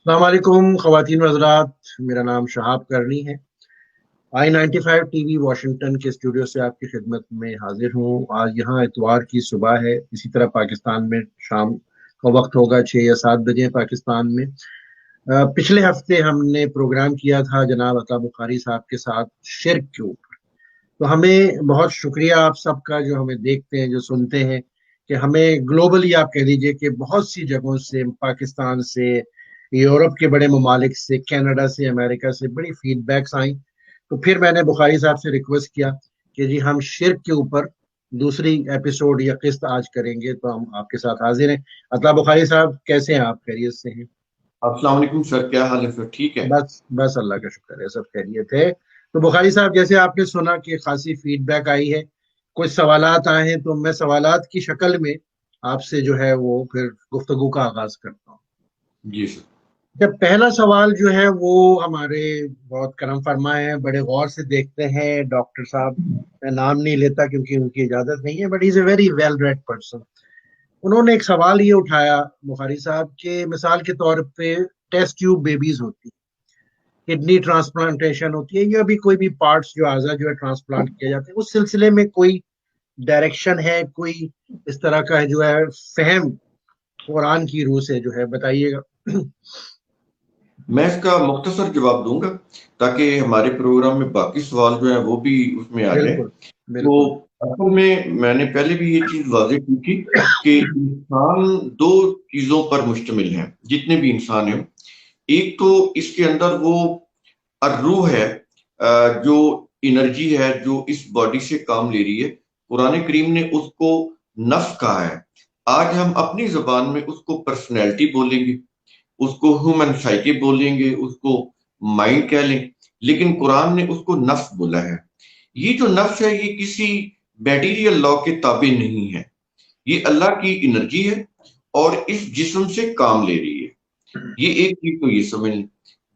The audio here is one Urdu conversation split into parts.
السلام علیکم خواتین و حضرات، میرا نام شہاب کرنی ہے۔ I-95 ٹی وی واشنگٹن کے اسٹوڈیو سے آپ کی خدمت میں حاضر ہوں۔ آج یہاں اتوار کی صبح ہے، اسی طرح پاکستان میں شام کا وقت ہوگا 6 یا 7 بجے پاکستان میں۔ پچھلے ہفتے ہم نے پروگرام کیا تھا جناب عطا بخاری صاحب کے ساتھ شرک کے اوپر، تو ہمیں بہت شکریہ آپ سب کا جو ہمیں دیکھتے ہیں، جو سنتے ہیں، کہ ہمیں گلوبلی آپ کہہ دیجئے کہ بہت سی جگہوں سے، پاکستان سے، یورپ کے بڑے ممالک سے، کینیڈا سے، امریکہ سے بڑی فیڈ بیکس آئیں۔ تو پھر میں نے بخاری صاحب سے ریکویسٹ کیا کہ جی ہم شرک کے اوپر دوسری ایپیسوڈ یا قسط آج کریں گے، تو ہم آپ کے ساتھ حاضر ہیں۔ عطا بخاری صاحب کیسے ہیں آپ؟ خیریت سے ہیں؟ السلام علیکم سر، کیا حال ہے سر؟ ٹھیک ہے، بس اللہ کا شکر ہے، سب خیریت ہے۔ تو بخاری صاحب جیسے آپ نے سنا کہ خاصی فیڈ بیک آئی ہے، کچھ سوالات آئے ہیں، تو میں سوالات کی شکل میں آپ سے جو ہے وہ پھر گفتگو کا آغاز کرتا ہوں۔ جی سر۔ جب پہلا سوال جو ہے وہ ہمارے بہت کرم فرما ہے، بڑے غور سے دیکھتے ہیں ڈاکٹر صاحب، میں نام نہیں لیتا کیونکہ ان کی اجازت نہیں ہے، but is a very well read person. انہوں نے ایک سوال یہ اٹھایا بخاری صاحب کہ مثال کے طور پہ ٹیسٹ ٹیوب بیبیز ہوتی ہیں، کڈنی ٹرانسپلانٹیشن ہوتی ہے، یا بھی کوئی بھی پارٹس جو اعضا جو ہے ٹرانسپلانٹ کیا جاتے ہیں، اس سلسلے میں کوئی ڈائریکشن ہے، کوئی اس طرح کا جو ہے فہم قرآن کی روح سے جو ہے بتائیے گا؟ میں اس کا مختصر جواب دوں گا تاکہ ہمارے پروگرام میں باقی سوال جو ہیں وہ بھی اس میں آ جائیں۔ بالکل تو بالکل اصل میں نے پہلے بھی یہ چیز واضح کی تھی کہ انسان دو چیزوں پر مشتمل ہے، جتنے بھی انسان ہیں۔ ایک تو اس کے اندر وہ الروح ہے، جو انرجی ہے جو اس باڈی سے کام لے رہی ہے۔ قرآن کریم نے اس کو نفس کہا ہے۔ آج ہم اپنی زبان میں اس کو پرسنالٹی بولیں گے، اس کو ہیومن سائیکی بولیں گے، اس کو مائنڈ کہہ لیں، لیکن قرآن نے اس کو نفس بولا ہے۔ یہ جو نفس ہے یہ کسی میٹیریل لا کے تابع نہیں ہے، یہ اللہ کی انرجی ہے اور اس جسم سے کام لے رہی ہے۔ یہ ایک چیز تو یہ سمجھ لیں۔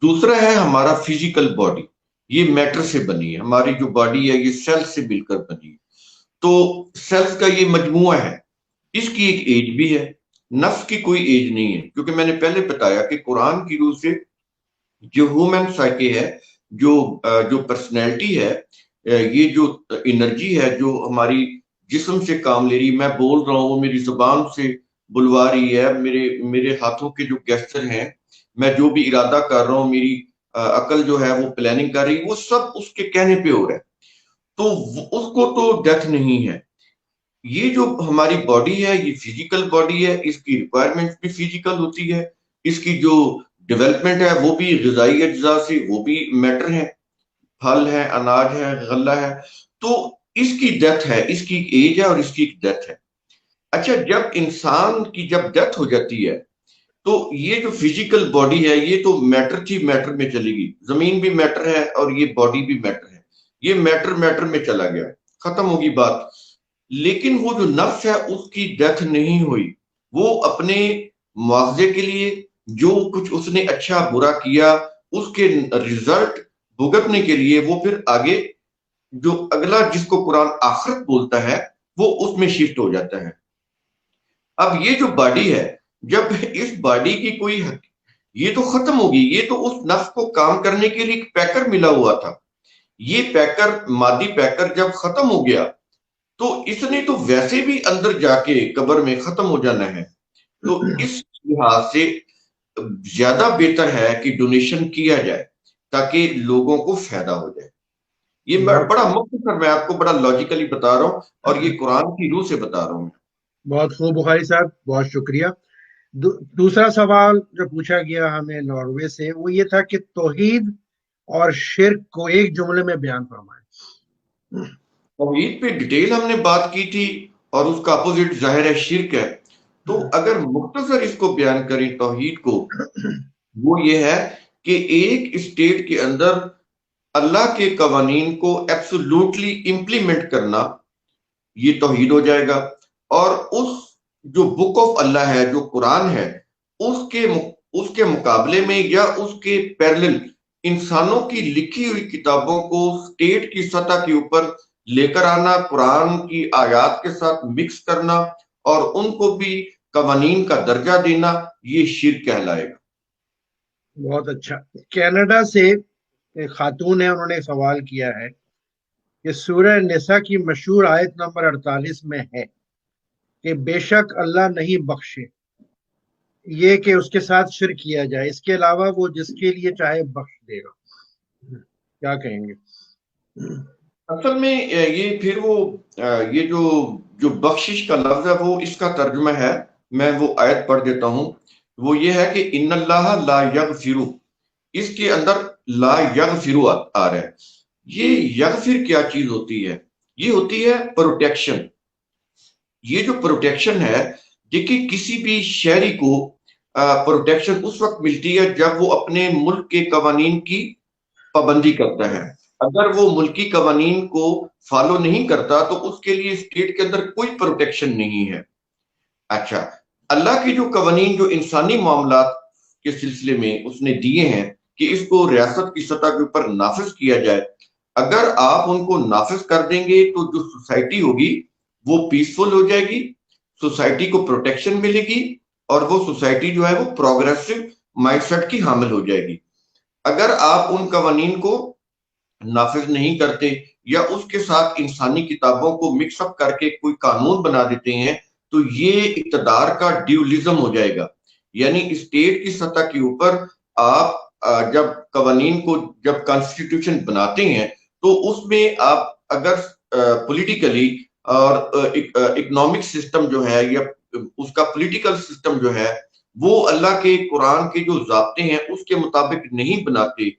دوسرا ہے ہمارا فزیکل باڈی، یہ میٹر سے بنی ہے، ہماری جو باڈی ہے یہ سیل سے مل کر بنی ہے۔ تو سیلز کا یہ مجموعہ ہے، اس کی ایک ایج بھی ہے، نفس کی کوئی ایج نہیں ہے، کیونکہ میں نے پہلے بتایا کہ قرآن کی روح سے جو ہیومن سائیکی ہے، جو پرسنالٹی ہے، یہ جو انرجی ہے جو ہماری جسم سے کام لے رہی، میں بول رہا ہوں وہ میری زبان سے بلوا رہی ہے، میرے ہاتھوں کے جو گیسچر ہیں، میں جو بھی ارادہ کر رہا ہوں، میری عقل جو ہے وہ پلاننگ کر رہی، وہ سب اس کے کہنے پہ ہو رہا ہے۔ تو اس کو تو ڈیتھ نہیں ہے۔ یہ جو ہماری باڈی ہے یہ فزیکل باڈی ہے، اس کی ریکوائرمنٹ بھی فزیکل ہوتی ہے، اس کی جو ڈیولپمنٹ ہے وہ بھی غذائی اجزاء سے، وہ بھی میٹر ہے، پھل ہے، اناج ہے، غلہ ہے۔ تو اس کی ڈیتھ ہے، اس کی ایک ایج ہے اور اس کی ایک ڈیتھ ہے۔ اچھا، جب انسان کی جب ڈیتھ ہو جاتی ہے تو یہ جو فزیکل باڈی ہے یہ تو میٹر تھی، میٹر میں چلے گی، زمین بھی میٹر ہے اور یہ باڈی بھی میٹر ہے، یہ میٹر میں چلا گیا، ختم ہوگی بات۔ لیکن وہ جو نفس ہے اس کی ڈیتھ نہیں ہوئی، وہ اپنے مواخذے کے لیے جو کچھ اس نے اچھا برا کیا اس کے ریزلٹ بھگتنے کے لیے وہ پھر آگے جو اگلا جس کو قرآن آخرت بولتا ہے وہ اس میں شفٹ ہو جاتا ہے۔ اب یہ جو باڈی ہے، جب اس باڈی کی کوئی یہ تو ختم ہوگی، یہ تو اس نفس کو کام کرنے کے لیے ایک پیکر ملا ہوا تھا، یہ پیکر مادی پیکر جب ختم ہو گیا تو اس نے تو ویسے بھی اندر جا کے قبر میں ختم ہو جانا ہے۔ تو اس لحاظ سے زیادہ بہتر ہے کہ ڈونیشن کیا جائے تاکہ لوگوں کو فائدہ ہو جائے۔ یہ بڑا مختصر میں آپ کو بڑا لاجیکلی بتا رہا ہوں اور یہ قرآن کی روح سے بتا رہا ہوں۔ بہت خوب بخاری صاحب، بہت شکریہ۔ دوسرا سوال جو پوچھا گیا ہمیں ناروے سے وہ یہ تھا کہ توحید اور شرک کو ایک جملے میں بیان فرمائیں۔ توحید پہ ڈیٹیل ہم نے بات کی تھی اور اس کا اپوزٹ ظاہر ہے شرک ہے۔ تو اگر مختصر اس کو بیان کریں توحید کو، وہ یہ ہے کہ ایک اسٹیٹ کے اندر اللہ کے قوانین کو ایبسولوٹلی امپلیمنٹ کرنا، یہ توحید ہو جائے گا۔ اور اس جو بک آف اللہ ہے، جو قرآن ہے، اس کے مقابلے میں یا اس کے پیرلل انسانوں کی لکھی ہوئی کتابوں کو اسٹیٹ کی سطح کے اوپر لے کر آنا، قرآن کی آیات کے ساتھ مکس کرنا اور ان کو بھی قوانین کا درجہ دینا، یہ شرک کہلائے گا۔ بہت اچھا. کینیڈا سے ایک خاتون ہے, انہوں نے سوال کیا ہے کہ سورہ نساء کی مشہور آیت نمبر 48 میں ہے کہ بے شک اللہ نہیں بخشے, یہ کہ اس کے ساتھ شرک کیا جائے, اس کے علاوہ وہ جس کے لیے چاہے بخش دے گا. کیا کہیں گے؟ اصل میں یہ پھر وہ یہ جو بخشش کا لفظ ہے وہ اس کا ترجمہ ہے. میں وہ آیت پڑھ دیتا ہوں. وہ یہ ہے کہ ان اللہ لا یغفر, اس کے اندر لا یغفر آ رہا ہے. یہ یغفر کیا چیز ہوتی ہے؟ یہ ہوتی ہے پروٹیکشن. یہ جو پروٹیکشن ہے, دیکھیے کسی بھی شہری کو پروٹیکشن اس وقت ملتی ہے جب وہ اپنے ملک کے قوانین کی پابندی کرتا ہے. اگر وہ ملکی قوانین کو فالو نہیں کرتا تو اس کے لیے اسٹیٹ کے اندر کوئی پروٹیکشن نہیں ہے. اچھا, اللہ کے جو قوانین جو انسانی معاملات کے سلسلے میں اس نے دیے ہیں کہ اس کو ریاست کی سطح کے اوپر نافذ کیا جائے, اگر آپ ان کو نافذ کر دیں گے تو جو سوسائٹی ہوگی وہ پیسفل ہو جائے گی, سوسائٹی کو پروٹیکشن ملے گی, اور وہ سوسائٹی جو ہے وہ پروگریسو مائنڈ سیٹ کی حامل ہو جائے گی. اگر آپ ان قوانین کو نافذ نہیں کرتے یا اس کے ساتھ انسانی کتابوں کو مکس اپ کر کے کوئی قانون بنا دیتے ہیں تو یہ اقتدار کا ڈیولیزم ہو جائے گا. یعنی اسٹیٹ کی سطح کے اوپر آپ جب قوانین کو جب کانسٹیٹیوشن بناتے ہیں تو اس میں آپ اگر پولیٹیکلی اور اکنامک سسٹم جو ہے یا اس کا پولیٹیکل سسٹم جو ہے وہ اللہ کے قرآن کے جو ضابطے ہیں اس کے مطابق نہیں بناتے,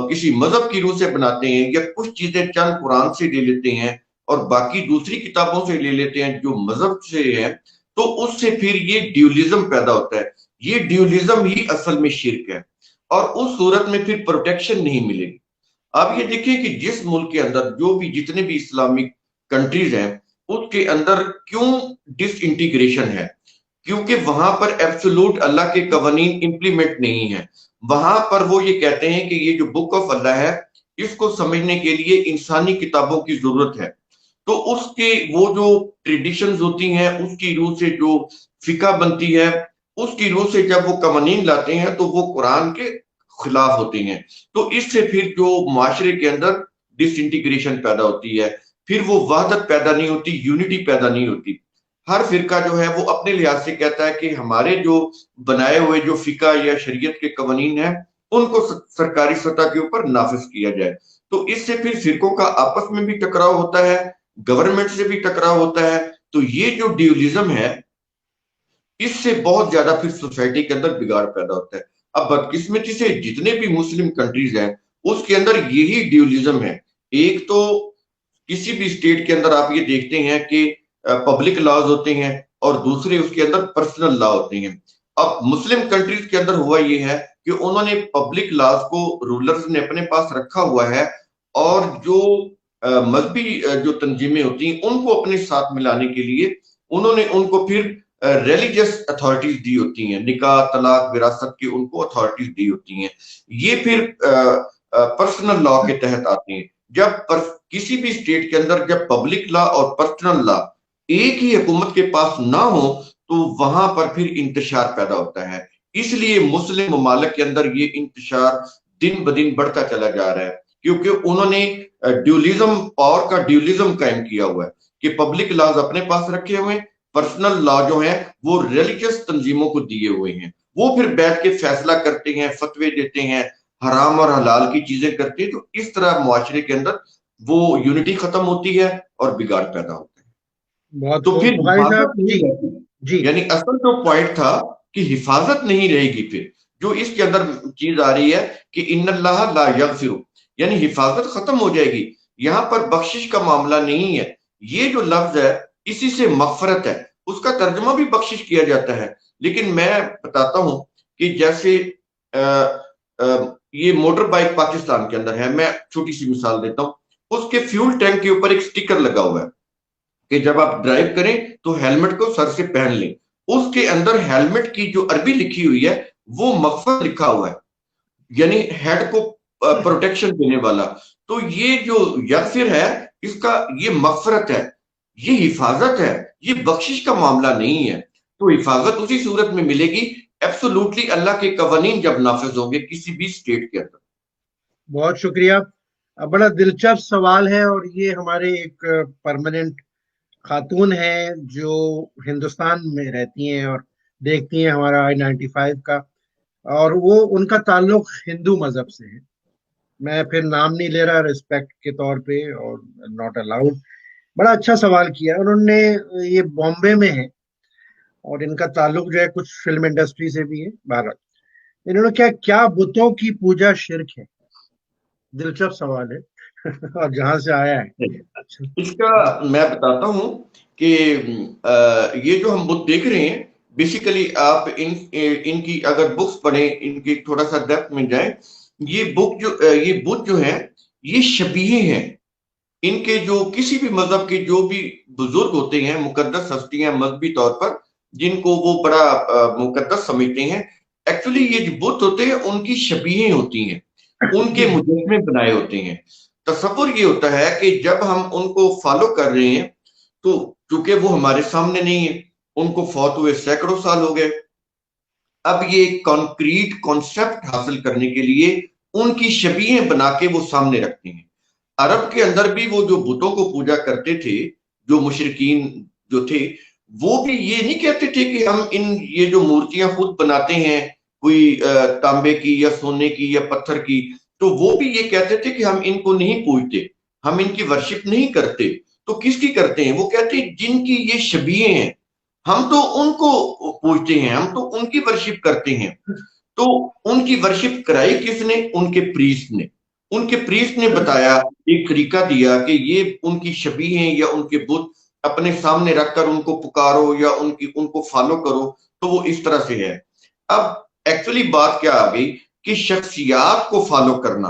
کسی مذہب کی روح سے بناتے ہیں یا کچھ چیزیں چند قرآن سے لے لیتے ہیں اور باقی دوسری کتابوں سے لے لیتے ہیں جو مذہب سے ہے, تو اس سے پھر یہ ڈیولیزم پیدا ہوتا ہے. یہ ڈیولیزم ہی اصل میں شرک ہے, اور اس صورت میں پھر پروٹیکشن نہیں ملے گی. آپ یہ دیکھیں کہ جس ملک کے اندر جو بھی جتنے بھی اسلامک کنٹریز ہیں اس کے اندر کیوں ڈس انٹیگریشن ہے, کیونکہ وہاں پر ایبسولوٹ اللہ کے قوانین امپلیمنٹ نہیں ہیں. وہاں پر وہ یہ کہتے ہیں کہ یہ جو بک آف اللہ ہے اس کو سمجھنے کے لیے انسانی کتابوں کی ضرورت ہے. تو اس کے وہ جو ٹریڈیشنز ہوتی ہیں اس کی روح سے جو فقہ بنتی ہے اس کی روح سے جب وہ قوانین لاتے ہیں تو وہ قرآن کے خلاف ہوتے ہیں. تو اس سے پھر جو معاشرے کے اندر ڈس انٹیگریشن پیدا ہوتی ہے, پھر وہ وحدت پیدا نہیں ہوتی, یونٹی پیدا نہیں ہوتی. ہر فرقہ جو ہے وہ اپنے لحاظ سے کہتا ہے کہ ہمارے جو بنائے ہوئے جو فقہ یا شریعت کے قوانین ہیں ان کو سرکاری سطح کے اوپر نافذ کیا جائے. تو اس سے پھر فرقوں کا آپس میں بھی ٹکراؤ ہوتا ہے, گورنمنٹ سے بھی ٹکراؤ ہوتا ہے. تو یہ جو ڈیولیزم ہے اس سے بہت زیادہ پھر سوسائٹی کے اندر بگاڑ پیدا ہوتا ہے. اب بدقسمتی سے جتنے بھی مسلم کنٹریز ہیں اس کے اندر یہی ڈیولیزم ہے. ایک تو کسی بھی اسٹیٹ کے اندر آپ یہ دیکھتے ہیں کہ پبلک لاز ہوتے ہیں اور دوسرے اس کے اندر پرسنل لا ہوتے ہیں. اب مسلم کنٹریز کے اندر ہوا یہ ہے کہ انہوں نے پبلک لاز کو رولرز نے اپنے پاس رکھا ہوا ہے, اور جو مذہبی جو تنظیمیں ہوتی ہیں ان کو اپنے ساتھ ملانے کے لیے انہوں نے ان کو پھر ریلیجس اتھارٹیز دی ہوتی ہیں, نکاح طلاق وراثت کی ان کو اتھارٹیز دی ہوتی ہیں. یہ پھر پرسنل لا کے تحت آتے ہیں. جب کسی بھی اسٹیٹ کے اندر جب پبلک لا اور پرسنل لا ایک ہی حکومت کے پاس نہ ہو تو وہاں پر پھر انتشار پیدا ہوتا ہے. اس لیے مسلم ممالک کے اندر یہ انتشار دن بدن بڑھتا چلا جا رہا ہے, کیونکہ انہوں نے ڈیولیزم پاور کا ڈیولیزم قائم کیا ہوا ہے کہ پبلک لاز اپنے پاس رکھے ہوئے, پرسنل لا جو ہیں وہ ریلیجس تنظیموں کو دیے ہوئے ہیں. وہ پھر بیٹھ کے فیصلہ کرتے ہیں, فتوے دیتے ہیں, حرام اور حلال کی چیزیں کرتے ہیں. تو اس طرح معاشرے کے اندر وہ یونٹی ختم ہوتی ہے اور بگاڑ پیدا ہوتا ہے. بہت تو پھر بخاری صاحب. حفاظت نہیں رہتی. جی یعنی اصل جو پوائنٹ تھا کہ حفاظت نہیں رہے گی. پھر جو اس کے اندر چیز آ رہی ہے کہ ان اللہ لا یغفر, یعنی حفاظت ختم ہو جائے گی. یہاں پر بخشش کا معاملہ نہیں ہے. یہ جو لفظ ہے اسی سے مغفرت ہے, اس کا ترجمہ بھی بخشش کیا جاتا ہے. لیکن میں بتاتا ہوں کہ جیسے یہ موٹر بائک پاکستان کے اندر ہے, میں چھوٹی سی مثال دیتا ہوں. اس کے فیول ٹینک کے اوپر ایک سٹیکر لگا ہوا ہے کہ جب آپ ڈرائیو کریں تو ہیلمٹ کو سر سے پہن لیں. اس کے اندر ہیلمٹ کی جو عربی لکھی ہوئی ہے وہ مغفرت لکھا ہوا ہے, یعنی ہیڈ کو پروٹیکشن دینے والا. تو یہ جو یغفر ہے اس کا یہ مغفرت ہے, یہ حفاظت ہے, یہ بخشش کا معاملہ نہیں ہے. تو حفاظت اسی صورت میں ملے گی ایبسولوٹلی اللہ کے قوانین جب نافذ ہوں گے کسی بھی اسٹیٹ کے اندر. بہت شکریہ. بڑا دلچسپ سوال ہے، اور یہ ہمارے ایک پرماننٹ خاتون ہیں جو ہندوستان میں رہتی ہیں اور دیکھتی ہیں ہمارا I-95 کا، اور وہ ان کا تعلق ہندو مذہب سے ہے. میں پھر نام نہیں لے رہا ریسپیکٹ کے طور پہ، اور ناٹ الاؤڈ. بڑا اچھا سوال کیا انہوں نے. یہ بامبے میں ہے اور ان کا تعلق جو ہے کچھ فلم انڈسٹری سے بھی ہے. بہرحال انہوں نے کیا بتوں کی پوجا شرک ہے؟ دلچسپ سوال ہے اور جہاں سے آیا ہے. اس کا میں بتاتا ہوں کہ یہ جو ہم بت دیکھ رہے ہیں بیسیکلی آپ ان کی اگر بکس پڑھیں، ان کی تھوڑا سا ڈیپتھ میں جائیں، یہ بت جو ہیں یہ شبیہیں ہیں. ان کے جو کسی بھی مذہب کے جو بھی بزرگ ہوتے ہیں، مقدس ہستیاں مذہبی طور پر جن کو وہ بڑا مقدس سمجھتے ہیں، ایکچولی یہ جو بت ہوتے ہیں ان کی شبیہیں ہوتی ہیں، ان کے مجسمے بنائے ہوتے ہیں. تصور یہ ہوتا ہے کہ جب ہم ان کو فالو کر رہے ہیں تو چونکہ وہ ہمارے سامنے نہیں ہے، ان کو فوت ہوئے سینکڑوں سال ہو گئے، اب یہ کانکریٹ کانسیپٹ حاصل کرنے کے لیے ان کی شبیہیں بنا کے وہ سامنے رکھتے ہیں. عرب کے اندر بھی وہ جو بتوں کو پوجا کرتے تھے، جو مشرکین جو تھے، وہ بھی یہ نہیں کہتے تھے کہ ہم یہ جو مورتیاں خود بناتے ہیں کوئی تانبے کی یا سونے کی یا پتھر کی، تو وہ بھی یہ کہتے تھے کہ ہم ان کو نہیں پوجتے، ہم ان کی ورشپ نہیں کرتے. تو کس کی کرتے ہیں؟ وہ کہتے ہیں جن کی یہ شبیہیں ہیں ہم تو ان کو پوجتے ہیں، ہم تو ان کی ورشپ کرتے ہیں. تو ان کی ورشپ کرائی کس نے؟ ان کے پریسٹ نے. ان کے پریسٹ نے بتایا، ایک طریقہ دیا کہ یہ ان کی شبیہیں یا ان کے بت اپنے سامنے رکھ کر ان کو پکارو یا ان کو فالو کرو. تو وہ اس طرح سے ہے. اب ایکچولی بات کیا آ گئی کہ شخصیات کو فالو کرنا،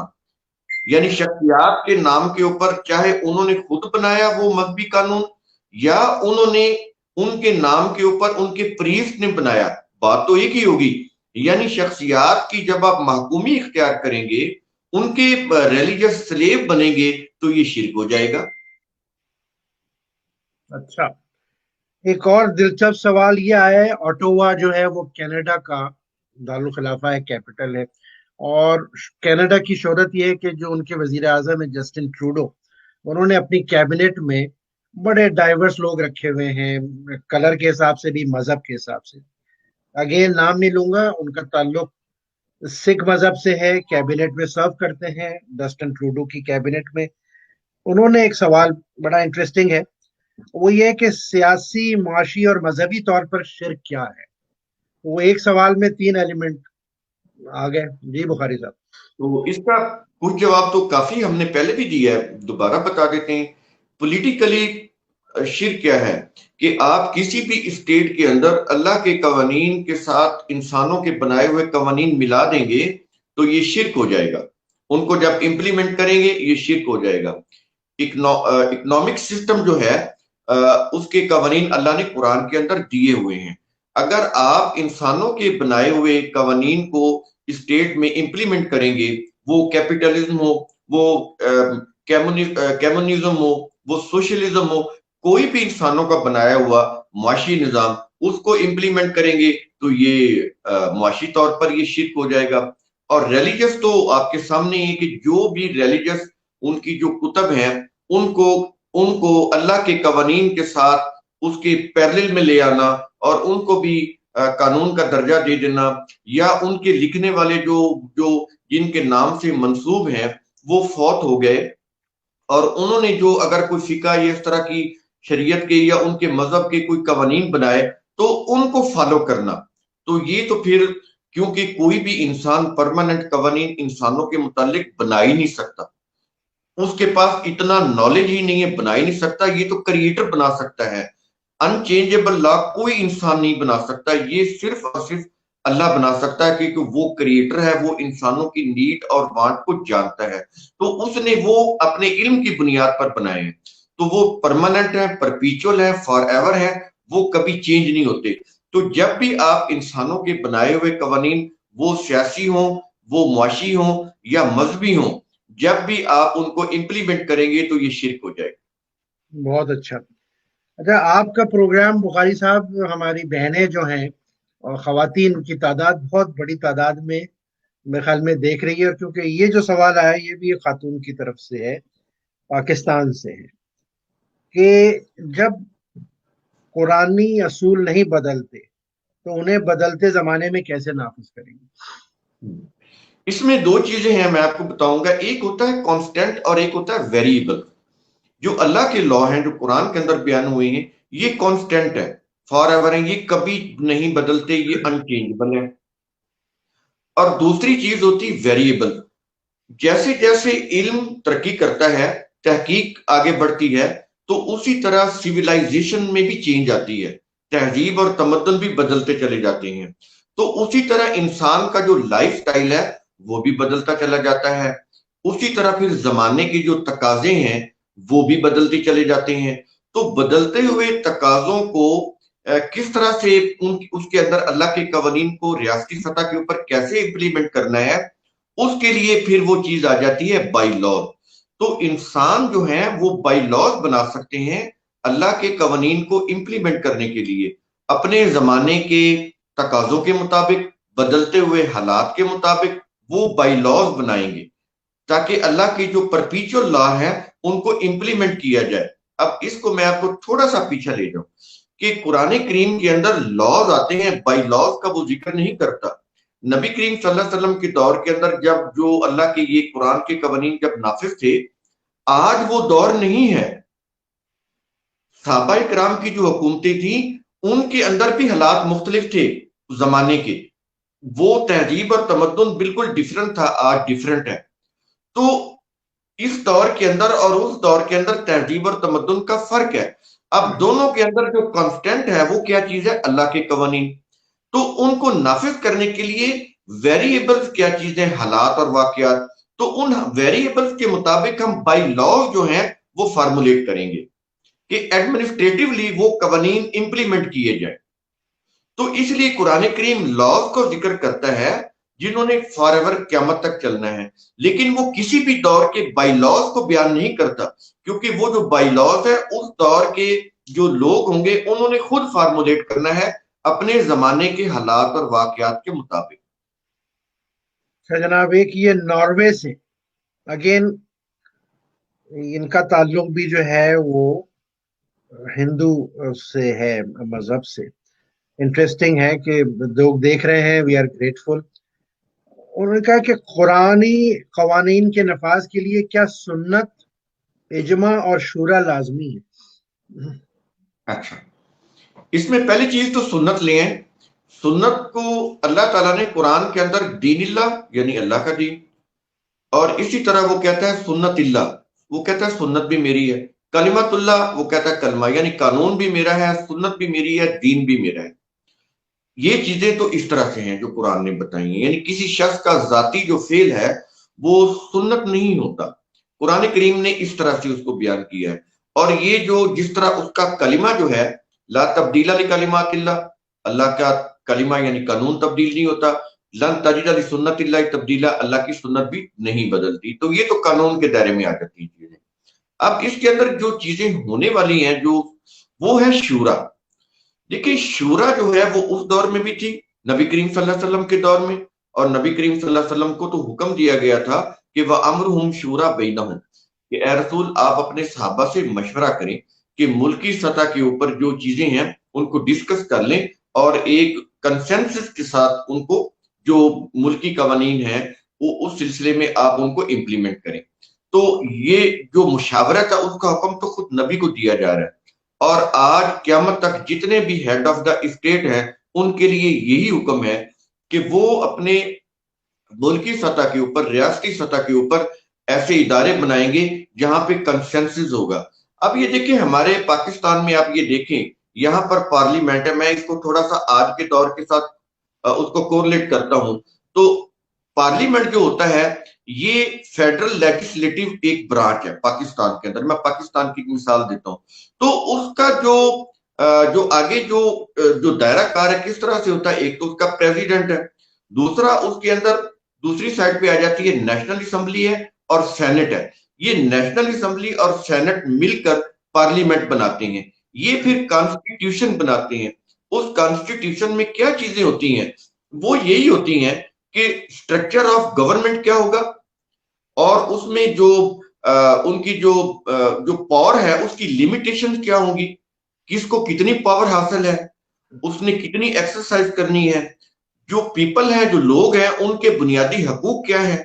یعنی شخصیات کے نام کے اوپر چاہے انہوں نے خود بنایا وہ مذہبی قانون یا انہوں نے ان کے نام کے اوپر ان کے پریسٹ نے بنایا، بات تو ایک ہی ہوگی. یعنی شخصیات کی جب آپ محکومی اختیار کریں گے، ان کے ریلیجس سلیب بنیں گے تو یہ شرک ہو جائے گا. اچھا، ایک اور دلچسپ سوال یہ آیا ہے. اوٹوا جو ہے وہ کینیڈا کا دارالخلافہ ہے، کیپٹل ہے، اور کینیڈا کی شہرت یہ ہے کہ جو ان کے وزیر اعظم ہیں جسٹن ٹروڈو، انہوں نے اپنی کیبنٹ میں بڑے ڈائیورس لوگ رکھے ہوئے ہیں، کلر کے حساب سے بھی، مذہب کے حساب سے. اگین نام نہیں لوں گا. ان کا تعلق سکھ مذہب سے ہے، کیبنٹ میں سرو کرتے ہیں جسٹن ٹروڈو کی کیبنٹ میں. انہوں نے ایک سوال بڑا انٹرسٹنگ ہے، وہ یہ کہ سیاسی، معاشی اور مذہبی طور پر شرک کیا ہے. وہ ایک سوال میں 3 ایلیمنٹ آ گئے. جی بخاری صاحب. تو اس کا کچھ جواب تو کافی ہم نے پہلے بھی دیا ہے، دوبارہ بتا دیتے ہیں. پولیٹیکلی شرک کیا ہے کہ آپ کسی بھی اسٹیٹ کے اندر اللہ کے قوانین کے ساتھ انسانوں کے بنائے ہوئے قوانین ملا دیں گے تو یہ شرک ہو جائے گا. ان کو جب امپلیمنٹ کریں گے یہ شرک ہو جائے گا. اکنامک سسٹم جو ہے اس کے قوانین اللہ نے قرآن کے اندر دیے ہوئے ہیں. اگر آپ انسانوں کے بنائے ہوئے قوانین کو اسٹیٹ میں امپلیمنٹ کریں گے، وہ کیپٹلزم ہو، وہ کمیونزم ہو، وہ سوشلزم ہو، کوئی بھی انسانوں کا بنایا ہوا معاشی نظام، اس کو امپلیمنٹ کریں گے تو یہ معاشی طور پر یہ شرک ہو جائے گا. اور ریلیجس تو آپ کے سامنے ہے کہ جو بھی ریلیجس ان کی جو کتب ہیں ان کو اللہ کے قوانین کے ساتھ اس کے پیرلل میں لے آنا اور ان کو بھی قانون کا درجہ دے دینا، یا ان کے لکھنے والے جو جن کے نام سے منسوب ہیں وہ فوت ہو گئے اور انہوں نے جو اگر کوئی فقہ یا اس طرح کی شریعت کے یا ان کے مذہب کے کوئی قوانین بنائے تو ان کو فالو کرنا. تو یہ تو پھر کیونکہ کوئی بھی انسان پرماننٹ قوانین انسانوں کے متعلق بنا ہی نہیں سکتا، اس کے پاس اتنا نالج ہی نہیں ہے، بنا ہی نہیں سکتا. یہ تو کریٹر بنا سکتا ہے. انچینجبل لا کوئی انسان نہیں بنا سکتا، یہ صرف اور صرف اللہ بنا سکتا ہے کیونکہ وہ کریٹر ہے، وہ انسانوں کی نیڈ اور وانٹ کو جانتا ہے. تو اس نے وہ اپنے علم کی بنیاد پر بنائے ہیں، تو وہ پرماننٹ ہے، پرپیچول ہے، فار ایور ہے، وہ کبھی چینج نہیں ہوتے. تو جب بھی آپ انسانوں کے بنائے ہوئے قوانین، وہ سیاسی ہوں، وہ معاشی ہوں یا مذہبی ہوں، جب بھی آپ ان کو امپلیمنٹ کریں گے تو یہ شرک ہو جائے گا. بہت اچھا. اچھا، آپ کا پروگرام بخاری صاحب، ہماری بہنیں جو ہیں اور خواتین کی تعداد بہت بڑی تعداد میں میرے خیال میں دیکھ رہی ہے، اور کیونکہ یہ جو سوال آیا یہ بھی ایک خاتون کی طرف سے ہے، پاکستان سے ہے، کہ جب قرآنی اصول نہیں بدلتے تو انہیں بدلتے زمانے میں کیسے نافذ کریں گے؟ اس میں دو چیزیں ہیں، میں آپ کو بتاؤں گا، ایک ہوتا ہے کانسٹنٹ اور ایک ہوتا ہے ویریبل۔ جو اللہ کے لا ہیں جو قرآن کے اندر بیان ہوئے ہیں یہ کانسٹنٹ ہے، فار ایور ہیں، یہ کبھی نہیں بدلتے، یہ انچینجبل ہے۔ اور دوسری چیز ہوتی ویریبل، جیسے جیسے علم ترقی کرتا ہے، تحقیق آگے بڑھتی ہے، تو اسی طرح سیولائزیشن میں بھی چینج آتی ہے، تہذیب اور تمدن بھی بدلتے چلے جاتے ہیں۔ تو اسی طرح انسان کا جو لائف سٹائل ہے وہ بھی بدلتا چلا جاتا ہے، اسی طرح پھر زمانے کے جو تقاضے ہیں وہ بھی بدلتے چلے جاتے ہیں۔ تو بدلتے ہوئے تقاضوں کو کس طرح سے اس کے اندر اللہ کے قوانین کو ریاستی سطح کے اوپر کیسے امپلیمنٹ کرنا ہے، اس کے لیے پھر وہ چیز آ جاتی ہے بائی لاز۔ تو انسان جو ہیں وہ بائی لاز بنا سکتے ہیں اللہ کے قوانین کو امپلیمنٹ کرنے کے لیے، اپنے زمانے کے تقاضوں کے مطابق، بدلتے ہوئے حالات کے مطابق وہ بائی لاز بنائیں گے تاکہ اللہ کی جو پرپیچول لا ہے ان کو امپلیمنٹ کیا جائے۔ اب اس کو میں آپ کو تھوڑا سا پیچھے لے جاؤں کہ قرآن کریم کے اندر لاز آتے ہیں، بائی لاز کا وہ ذکر نہیں کرتا۔ نبی کریم صلی اللہ علیہ وسلم کے دور کے اندر جب جو اللہ کے یہ قرآن کے قوانین جب نافذ تھے، آج وہ دور نہیں ہے۔ صحابہ کرام کی جو حکومتیں تھیں ان کے اندر بھی حالات مختلف تھے زمانے کے، وہ تہذیب اور تمدن بالکل ڈیفرنٹ تھا، آج ڈیفرنٹ ہے۔ تو اس دور کے اندر اور اس دور کے اندر تہذیب اور تمدن کا فرق ہے۔ اب دونوں کے اندر جو کانسٹنٹ ہے وہ کیا چیز ہے؟ اللہ کے قوانین۔ تو ان کو نافذ کرنے کے لیے ویریبلز کیا چیزیں؟ حالات اور واقعات۔ تو ان ویریبلز کے مطابق ہم بائی لاز جو ہیں وہ فارمولیٹ کریں گے کہ ایڈمنسٹریٹولی وہ قوانین امپلیمنٹ کیے جائیں۔ تو اس لیے قرآن کریم لاز کو ذکر کرتا ہے جنہوں نے فار ایور قیامت تک چلنا ہے، لیکن وہ کسی بھی دور کے بائی لاز کو بیان نہیں کرتا، کیونکہ وہ جو بائی لاز ہے اس دور کے جو لوگ ہوں گے انہوں نے خود فارمولیٹ کرنا ہے اپنے زمانے کے حالات اور واقعات کے مطابق۔ جناب ایک یہ ناروے سے اگین ان کا تعلق بھی جو ہے وہ ہندو سے ہے، مذہب سے۔ انٹرسٹنگ ہے کہ لوگ دیکھ رہے ہیں، وی آر گریٹفل۔ انہوں نے کہا کہ قرآنی قوانین کے نفاذ کے لیے کیا سنت، اجماع اور شورا لازمی ہے؟ اچھا، اس میں پہلی چیز تو سنت لیں۔ سنت کو اللہ تعالیٰ نے قرآن کے اندر دین اللہ یعنی اللہ کا دین، اور اسی طرح وہ کہتا ہے سنت اللہ، وہ کہتا ہے سنت بھی میری ہے۔ کلمت اللہ، وہ کہتا ہے کلمہ یعنی قانون بھی میرا ہے، سنت بھی میری ہے، دین بھی میرا ہے۔ یہ چیزیں تو اس طرح سے ہیں جو قرآن نے بتائی ہیں، یعنی کسی شخص کا ذاتی جو فعل ہے وہ سنت نہیں ہوتا، قرآن کریم نے اس طرح سے اس کو بیان کیا ہے۔ اور یہ جو جس طرح اس کا کلمہ جو ہے، لا تبدیل لکلمات اللہ، اللہ کا کلمہ یعنی قانون تبدیل نہیں ہوتا، لن تجد لسنت اللہ تبدیلا، اللہ کی سنت بھی نہیں بدلتی۔ تو یہ تو قانون کے دائرے میں آ جاتی ہیں چیزیں۔ اب اس کے اندر جو چیزیں ہونے والی ہیں جو وہ ہے شورا۔ دیکھیں شورا جو ہے وہ اس دور میں بھی تھی نبی کریم صلی اللہ علیہ وسلم کے دور میں، اور نبی کریم صلی اللہ علیہ وسلم کو تو حکم دیا گیا تھا کہ وَأَمْرُهُمْ شُورَى بَيْنَهُمْ، کہ اے رسول آپ اپنے صحابہ سے مشورہ کریں کہ ملکی سطح کے اوپر جو چیزیں ہیں ان کو ڈسکس کر لیں اور ایک کنسنسس کے ساتھ ان کو جو ملکی قوانین ہیں وہ اس سلسلے میں آپ ان کو امپلیمنٹ کریں۔ تو یہ جو مشاورت ہے اس کا حکم تو خود نبی کو دیا جا رہا ہے، اور آج قیامت تک جتنے بھی ہیڈ آف دا اسٹیٹ ہیں ان کے لیے یہی حکم ہے کہ وہ اپنے ملکی سطح کے اوپر، ریاستی سطح کے اوپر ایسے ادارے بنائیں گے جہاں پہ کنسنسس ہوگا۔ اب یہ دیکھیں ہمارے پاکستان میں، آپ یہ دیکھیں یہاں پر پارلیمنٹ ہے، میں اس کو تھوڑا سا آج کے دور کے ساتھ اس کو کورلیٹ کرتا ہوں۔ تو پارلیمنٹ جو ہوتا ہے یہ فیڈرل لیجسلیٹو ایک برانچ ہے پاکستان کے اندر، میں پاکستان کی مثال دیتا ہوں۔ تو اس کا جو آگے جو دائرہ کار ہے کس طرح سے ہوتا ہے، ایک تو اس کا پریزیڈنٹ ہے، دوسرا اس کے اندر دوسری سائڈ پہ آ جاتی ہے نیشنل اسمبلی ہے اور سینٹ ہے۔ یہ نیشنل اسمبلی اور سینٹ مل کر پارلیمنٹ بناتے ہیں، یہ پھر کانسٹیٹیوشن بناتے ہیں۔ اس کانسٹیٹیوشن میں کیا چیزیں ہوتی ہیں؟ وہ یہی ہوتی ہیں کہ اسٹرکچر آف گورنمنٹ کیا ہوگا، اور اس میں جو ان کی جو پاور ہے اس کی لمیٹیشن کیا ہوں گی، کس کو کتنی پاور حاصل ہے، اس نے کتنی ایکسرسائز کرنی ہے، جو پیپل ہے، جو لوگ ہیں، ان کے بنیادی حقوق کیا ہے۔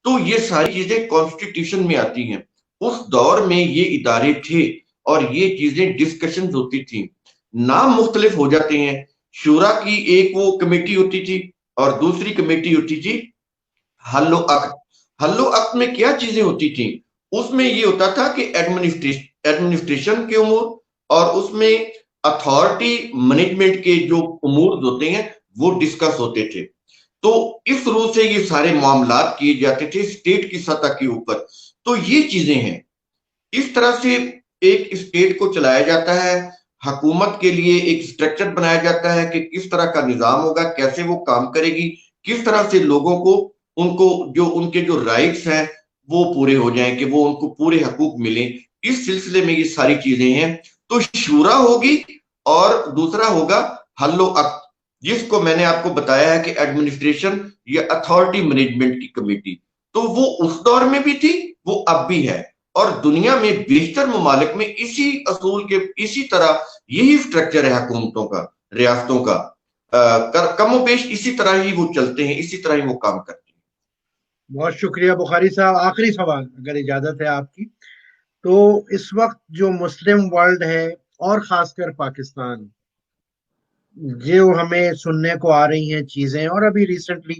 تو یہ ساری چیزیں کانسٹیٹیوشن میں آتی ہیں۔ اس دور میں یہ ادارے تھے اور یہ چیزیں ڈسکشنز ہوتی تھیں۔ نام مختلف ہو جاتے ہیں، شورا کی ایک وہ کمیٹی ہوتی تھی اور دوسری کمیٹی ہوتی تھی حل و عقد۔ حل و عقد میں کیا چیزیں ہوتی تھیں؟ اس میں یہ ہوتا تھا کہ ایڈمنسٹریشن کے امور، اور اس میں اتھارٹی مینجمنٹ کے جو امور ہوتے ہیں وہ ڈسکس ہوتے تھے۔ تو اس روح سے یہ سارے معاملات کیے جاتے تھے اسٹیٹ کی سطح کے اوپر۔ تو یہ چیزیں ہیں، اس طرح سے ایک اسٹیٹ کو چلایا جاتا ہے۔ حکومت کے لیے ایک سٹرکچر بنایا جاتا ہے کہ کس طرح کا نظام ہوگا، کیسے وہ کام کرے گی، کس طرح سے لوگوں کو ان کے جو رائٹس ہیں وہ پورے ہو جائیں، کہ وہ ان کو پورے حقوق ملیں۔ اس سلسلے میں یہ ساری چیزیں ہیں۔ تو شورا ہوگی اور دوسرا ہوگا حل و عقد، جس کو میں نے آپ کو بتایا ہے کہ ایڈمنسٹریشن یا اتھارٹی مینجمنٹ کی کمیٹی۔ تو وہ اس دور میں بھی تھی، وہ اب بھی ہے، اور دنیا میں بیشتر ممالک میں اسی اصول کے اسی طرح یہی سٹرکچر ہے حکومتوں کا، ریاستوں کا، کم و بیش اسی طرح ہی وہ چلتے ہیں، اسی طرح ہی وہ کام کرتے ہیں۔ بہت شکریہ بخاری صاحب۔ آخری سوال اگر اجازت ہے آپ کی، تو اس وقت جو مسلم ورلڈ ہے اور خاص کر پاکستان، جو ہمیں سننے کو آ رہی ہیں چیزیں، اور ابھی ریسنٹلی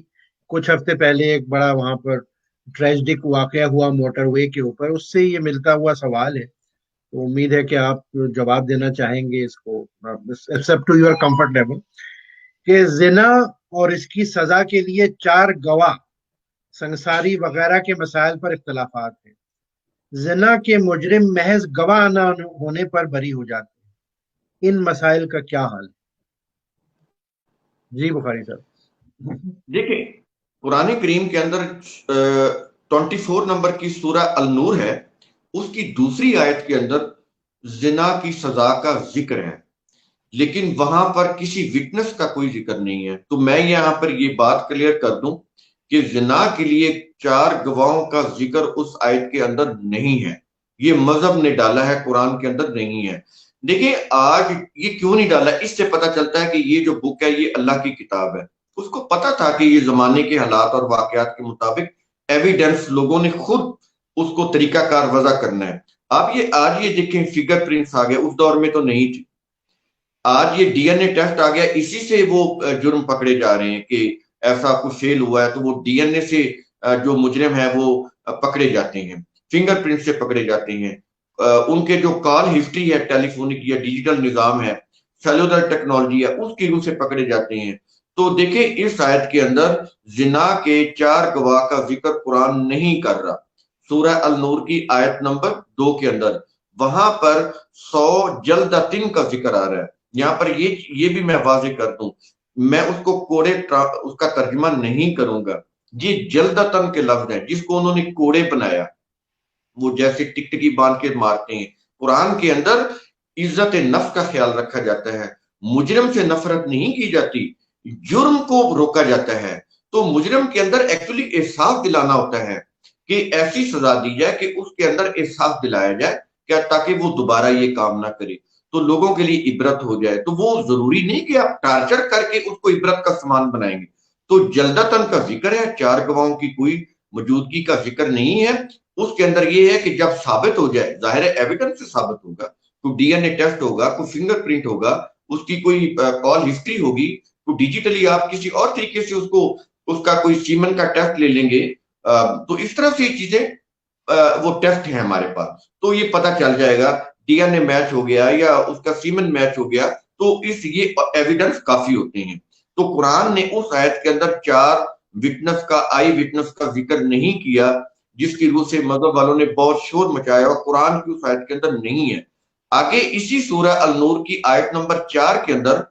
کچھ ہفتے پہلے ایک بڑا وہاں پر ٹریجڈک واقعہ ہوا موٹر وے کے اوپر، اس سے یہ ملتا ہوا سوال ہے، تو امید ہے کہ آپ جواب دینا چاہیں گے اس کو، except to your comfort level, کہ زنا اور اس کی سزا کے لیے 4 گواہ، سنساری وغیرہ کے مسائل پر اختلافات ہیں۔ زنا کے مجرم محض گواہ نہ ہونے پر بری ہو جاتے ہیں، ان مسائل کا کیا حال ہے؟ جی بخاری صاحب۔ دیکھیں، قرآن کریم کے اندر 24 نمبر کی سورہ النور ہے، اس کی دوسری آیت کے اندر زنا کی سزا کا ذکر ہے، لیکن وہاں پر کسی وٹنس کا کوئی ذکر نہیں ہے۔ تو میں یہاں پر یہ بات کلیئر کر دوں کہ زنا کے لیے 4 گواہوں کا ذکر اس آیت کے اندر نہیں ہے۔ یہ مذہب نے ڈالا ہے، قرآن کے اندر نہیں ہے۔ دیکھیں آج یہ کیوں نہیں ڈالا، اس سے پتہ چلتا ہے کہ یہ جو بک ہے یہ اللہ کی کتاب ہے۔ اس کو پتا تھا کہ یہ زمانے کے حالات اور واقعات کے مطابق ایویڈنس لوگوں نے خود اس کو طریقہ کار وضع کرنا ہے۔ آپ آج یہ دیکھیں فنگر پرنٹس آ گئے، اس دور میں تو نہیں تھی۔ آج یہ ڈی این اے ٹیسٹ آ گیا، اسی سے وہ جرم پکڑے جا رہے ہیں کہ ایسا کچھ فیل ہوا ہے تو وہ ڈی این اے سے جو مجرم ہے وہ پکڑے جاتے ہیں، فنگر پرنٹ سے پکڑے جاتے ہیں۔ ان کے جو کال ہسٹری ہے، ٹیلی فونک یا ڈیجیٹل نظام ہے، سیلولر ٹیکنالوجی ہے، اس کی روح سے پکڑے جاتے ہیں۔ تو دیکھیں اس آیت کے اندر زنا کے 4 گواہ کا ذکر قرآن نہیں کر رہا۔ سورہ النور کی آیت نمبر 2 کے اندر وہاں پر 100 جلدتن کا ذکر آ رہا ہے۔ یہاں پر یہ بھی میں واضح کر دوں، میں اس کو کوڑے اس کا ترجمہ نہیں کروں گا۔ یہ جلدتن کے لفظ ہیں جس کو انہوں نے کوڑے بنایا، وہ جیسے ٹکٹکی باندھ کے مارتے ہیں۔ قرآن کے اندر عزت نفس کا خیال رکھا جاتا ہے، مجرم سے نفرت نہیں کی جاتی، جرم کو روکا جاتا ہے۔ تو مجرم کے اندر ایکچولی احساس دلانا ہوتا ہے کہ ایسی سزا دی جائے کہ اس کے اندر احساس دلایا جائے کیا، تاکہ وہ دوبارہ یہ کام نہ کرے، تو لوگوں کے لیے عبرت ہو جائے۔ تو وہ ضروری نہیں کہ آپ ٹارچر کر کے اس کو عبرت کا سامان بنائیں گے۔ تو جلدتن کا ذکر ہے، 4 گواہوں کی کوئی موجودگی کا ذکر نہیں ہے۔ اس کے اندر یہ ہے کہ جب ثابت ہو جائے، ظاہر ہے ایویڈنس سے ثابت ہوگا، کوئی ڈی این اے ٹیسٹ ہوگا، کوئی فنگر پرنٹ ہوگا، اس کی کوئی کال ہسٹری ہوگی، کوئی ڈیجیٹلی آپ کسی اور طریقے سے اس کا کوئی سیمن کا ٹیسٹ لے لیں گے۔ تو اس طرح سے یہ چیزیں وہ ٹیسٹ ہیں ہمارے پاس، تو یہ پتہ چل جائے گا ڈی این اے میچ ہو گیا یا اس کا سیمن میچ ہو گیا، تو یہ ایویڈنس کافی ہوتے ہیں۔ تو قرآن نے اس آیت کے اندر 4 وٹنس کا، آئی وٹنس کا ذکر نہیں کیا، جس کی روح سے مذہب والوں نے بہت شور مچایا، اور قرآن کی اس آیت کے اندر نہیں ہے۔ آگے اسی سورہ النور کی آیت نمبر 4 کے اندر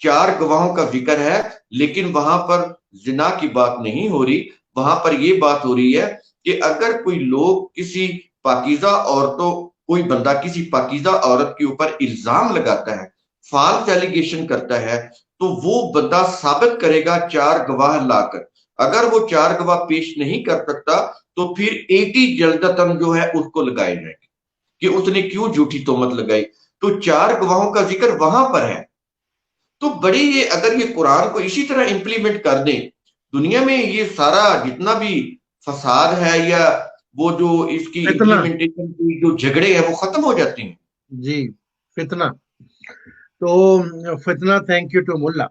4 گواہوں کا ذکر ہے، لیکن وہاں پر زنا کی بات نہیں ہو رہی، وہاں پر یہ بات ہو رہی ہے کہ اگر کوئی لوگ کسی پاکیزہ عورتوں، کوئی بندہ کسی پاکیزہ عورت کے اوپر الزام لگاتا ہے فالس ایلیگیشن کرتا ہے تو وہ بندہ ثابت کرے گا 4 گواہ لا کر. اگر وہ 4 گواہ پیش نہیں کر سکتا تو پھر 80 جلدتاً جو ہے اس کو لگائے جائیں گے کہ اس نے کیوں جھوٹی تہمت لگائی. تو 4 گواہوں کا ذکر وہاں پر ہے. تو بڑی اگر یہ قرآن کو اسی طرح امپلیمنٹ کر دیں دنیا میں, یہ سارا جتنا بھی فساد ہے یا وہ جو اس کی فتنہ, امپلیمنٹیشن کی جو جھگڑے ہیں وہ ختم ہو جاتے ہیں. جی فتنہ. تو فتنہ, تھینک یو ٹو ملا.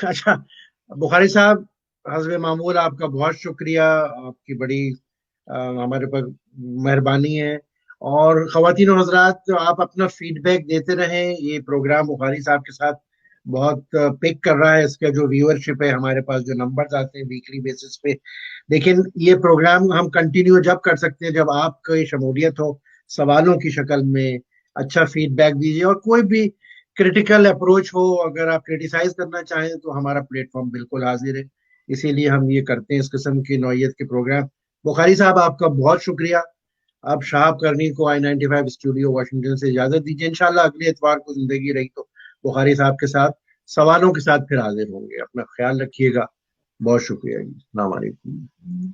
اچھا بخاری صاحب, حسب معمول آپ کا بہت شکریہ, آپ کی بڑی ہمارے پر مہربانی ہے. اور خواتین و حضرات, آپ اپنا فیڈ بیک دیتے رہیں. یہ پروگرام بخاری صاحب کے ساتھ بہت پک کر رہا ہے. اس کا جو ویورشپ ہے, ہمارے پاس جو نمبرز آتے ہیں ویکلی بیسس پہ, لیکن یہ پروگرام ہم کنٹینیو جب کر سکتے ہیں جب آپ کی شمولیت ہو, سوالوں کی شکل میں. اچھا فیڈ بیک دیجیے, اور کوئی بھی کریٹیکل اپروچ ہو, اگر آپ کریٹیسائز کرنا چاہیں تو ہمارا پلیٹ فارم بالکل حاضر ہے. اسی لیے ہم یہ کرتے ہیں اس قسم کی نوعیت کے پروگرام. بخاری صاحب آپ کا بہت شکریہ. اب شہاب کرنی کو I-95 اسٹوڈیو واشنگٹن سے اجازت دیجیے. انشاءاللہ اگلے اتوار کو زندگی رہی تو بخاری صاحب کے ساتھ سوالوں کے ساتھ پھر حاضر ہوں گے. اپنا خیال رکھیے گا. بہت شکریہ جی. السلام علیکم.